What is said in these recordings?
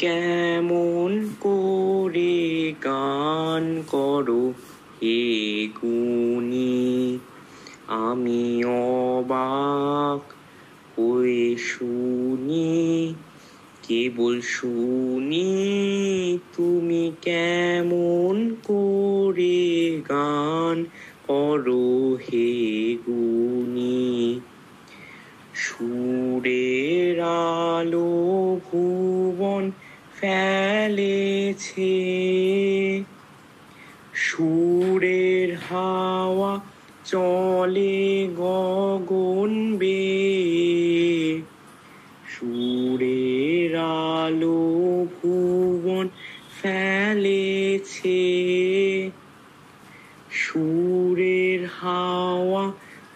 কেমন করে গান করো হে গুণী, আমি অবাক হয়ে শুনি, কেবল শুনি তুমি কেমন করে গান করো হে গুণী। সুরের আলো ভুবন ফেলেছে, সুরের হাওয়া চলে গগন বেয়ে, সুরের আলো ভুবন ফেলেছে, সুরের হাওয়া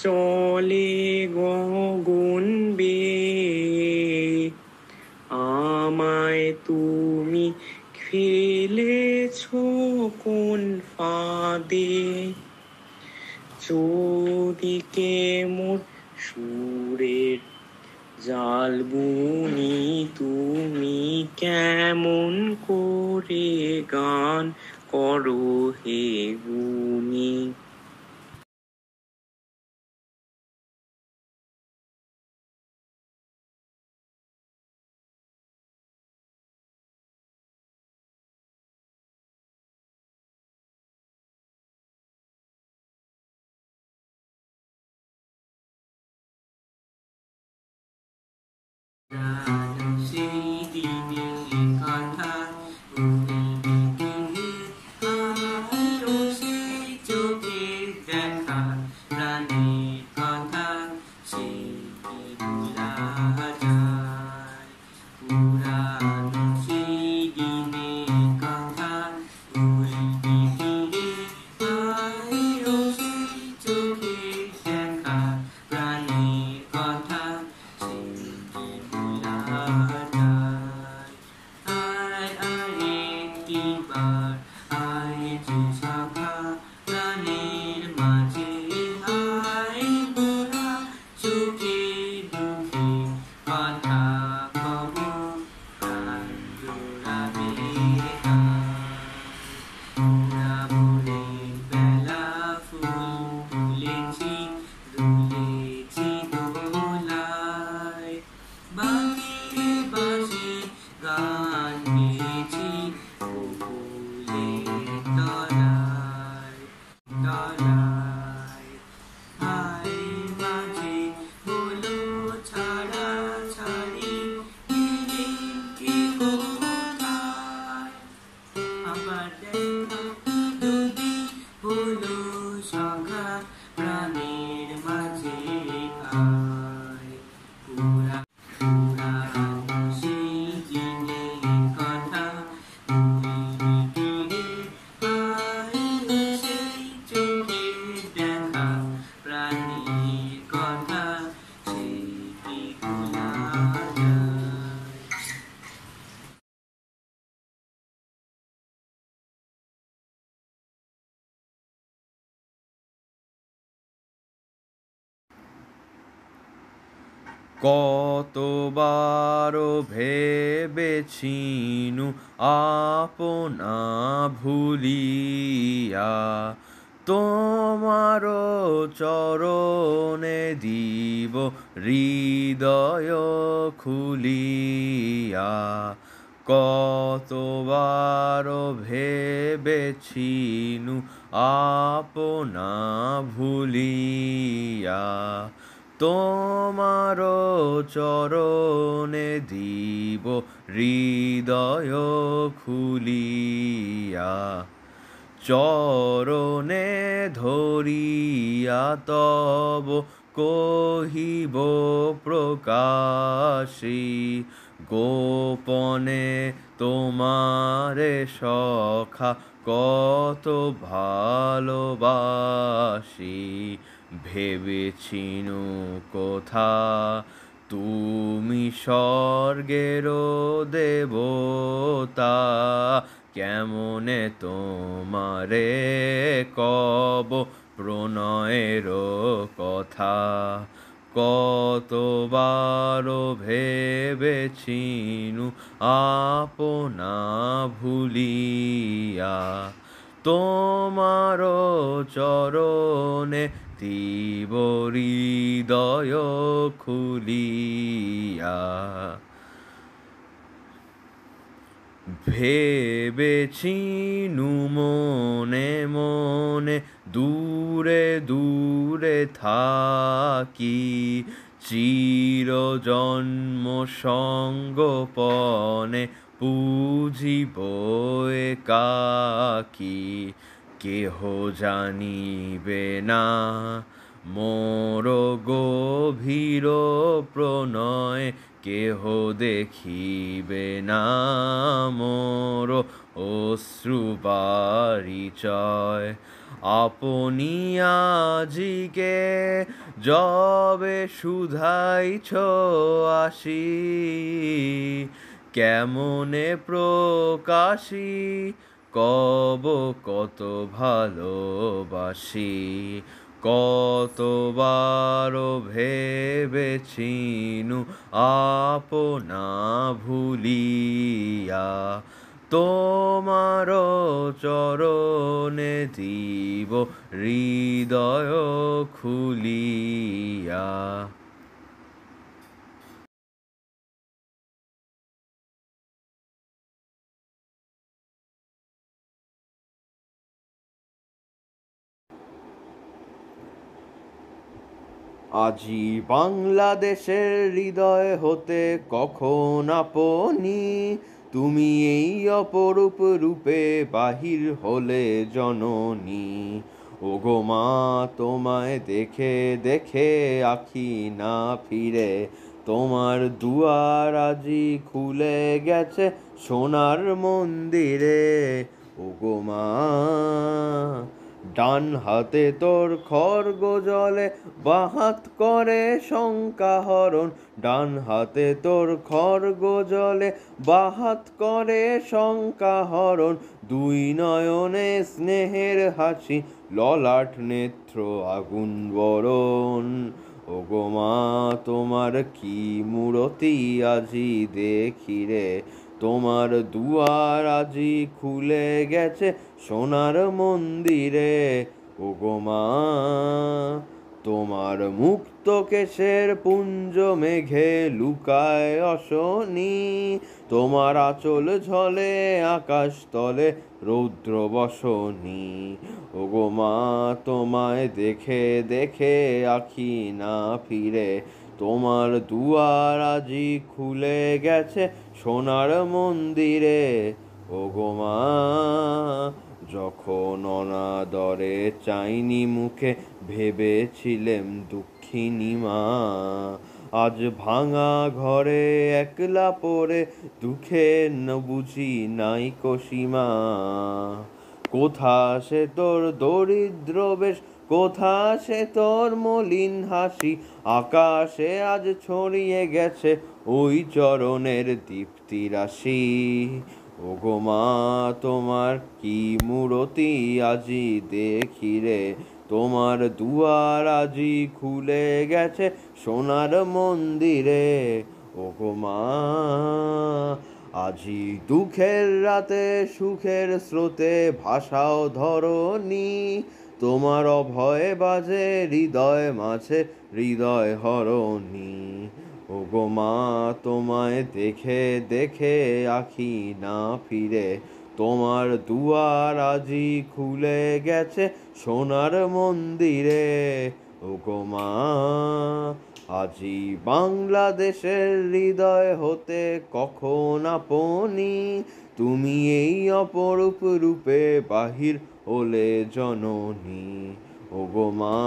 চলে গগন বেয়ে। আমায় তুমি ফেলেছ কোন ফাঁদে, যদি মোর সুরের জাল বুনি, তুমি কেমন করে গান করো হে গুণী। সেই দিনের কথা আরো সেই চোখের দেখা, প্রাণের কথা সেই কি ভোলা যায়। পুরানো সেই দিনের কথা ভুলবি ফিরে, আরো সেই চোখের দেখা, প্রাণের কথা সেই কি ভোলা যায়। আয় আরেকটিবার, আয় যে সখা প্রাণের মাঝে, আয় মোরা সুখে দুঃখে কথা কব, প্রাণ জোড়াবে মোরা ভোরের বেলা ফুল তুলেছি, দুলেছি দোলায়, বাঁশি বাঁশি গান গেয়েছি বকুলের তলায় তলায়। হায় মাঝে হলো ছাড়া ছাড়ি, গেলে কে কোথায়, আবার দেখা যদি হলো সখা প্রাণের মাঝে আয়। পুরানো সেই দিনের কথা ভুলবি ফিরে, আয় সেই চোখের দেখা, প্রাণের কথা সেই কি ভোলা যায়। কতবারও ভেবেছিনু আপনা ভুলিয়া, তোমারও চরণে দিব হৃদয় খুলিয়া। কতবারও ভেবেছিনু আপনা ভুলিয়া, তোমারও চরণে দিব হৃদয় খুলিয়া। চরণে ধরিয়া তব কহিব প্রকাশী, গোপনে তোমারে সখা কত ভালোবাসি। ভেবেছিনু কোথা তুমি স্বর্গেরও দেবতা, কেমনে তোমারে কব প্রণয়ের কথা। কতবারও ভেবেছিনু আপনা ভুলিয়া, তোমার চরণে দিব হৃদয় খুলিয়া। ভেবেছিনু মনে মনে দূরে দূরে থাকি, চিরজন্ম সঙ্গোপনে পুজিব একাকী। কেহ জানিবে না মোর গভীর প্রণয়, কেহ দেখিবে না মোর অশ্রু পরিচয়। আপনি আজিকে যবে শুধাইছ আসি, কেমনে প্রকাশী কব কত ভালোবাসি। কতবারও ভেবেছিনু আপনা ভুলিয়া, তোমার চরণে দিব হৃদয় খুলিয়া। আজি বাংলাদেশের হৃদয় হতে কখন আপনি তুমি এই অপরূপ রূপে বাহির হলে জননী। ওগো মা, তোমায় দেখে দেখে আখি না ফিরে, তোমার দুয়ার আজি খুলে গেছে সোনার মন্দিরে। ওগো মা, ডান হাতে তোর খড়গ জলে, বাঁ হাত করে শঙ্কা হরণ। ডান হাতে তোর খড়গ জলে, বাঁ হাত করে শঙ্কা হরণ। দুই নয়নে স্নেহের হাসি, ললাট নেত্র আগুন বরণ। ওগো মা, তোমার কি মূরতি আজি দেখিরে, তোমার দুয়ার আজি খুলে গেছে সোনার মন্দিরে। ওগো মা, তোমার মুক্ত কেশের পুঞ্জ মেঘে লুকায় অশনি, তোমার আঁচল ঝলে আকাশ তলে রৌদ্র বসনি। ওগো মা, তোমায় দেখে দেখে আখি না ফিরে, তোমার দুয়ার আজি খুলে গেছে সোনার মন্দিরে। ওগো মা, যখন অনাদরে চাইনি মুখে, ভেবেছিলেম দুঃখিনী মা। আজ ভাঙা ঘরে একলা পড়ে, দুঃখে বুঝি নাই সীমা। কোথা সে তোর দরিদ্র বেশ, কোথা সে তোর মলিন হাসি, আকাশে আজ ছড়িয়ে গেছে ওই চরণের দীপ্তি রাশি। ওগো মা, তোমার কি মূরতি আজি দেখিরে, তোমার দুয়ার আজি খুলে গেছে সোনার মন্দিরে। ওগো মা, আজি দুঃখের রাতে সুখের স্রোতে ভাষাও ধরণী, তোমার অভয় বাজে হৃদয় মাঝে হৃদয় হরণী। ওগো মা, তোমায় দেখে দেখে আখি না ফিরে, তোমার দুয়ার আজি খুলে গেছে সোনার মন্দিরে। ওগো মা, আজি বাংলাদেশের হৃদয় হতে কখন আপনি তুমি এই অপরূপ রূপে বাহির হলে জননী। ওগো মা,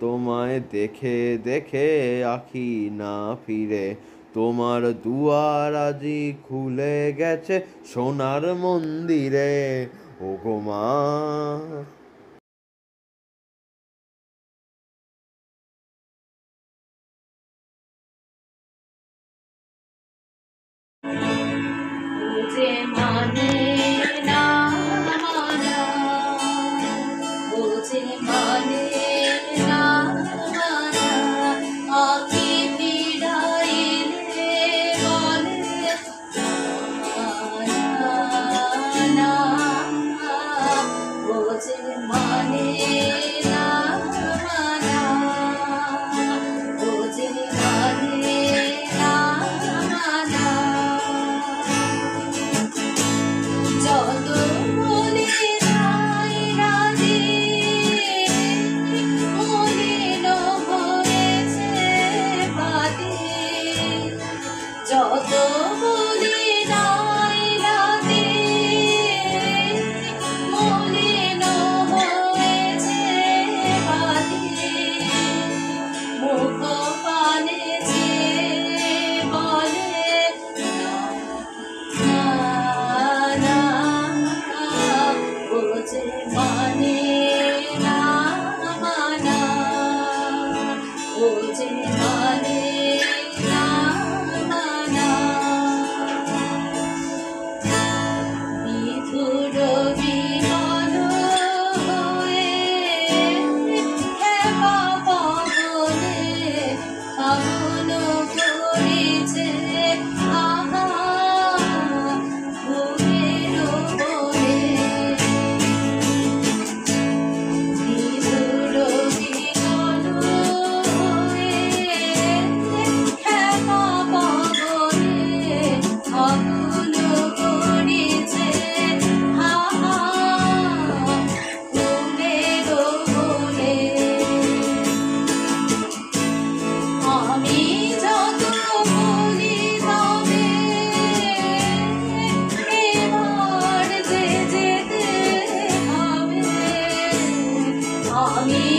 তোমায় দেখে দেখে আখি না ফিরে, তোমার দুয়ার আজি খুলে গেছে সোনার মন্দিরে। ওগো মা। যে মানে না মানা, ও যে মানে না মানা, আমি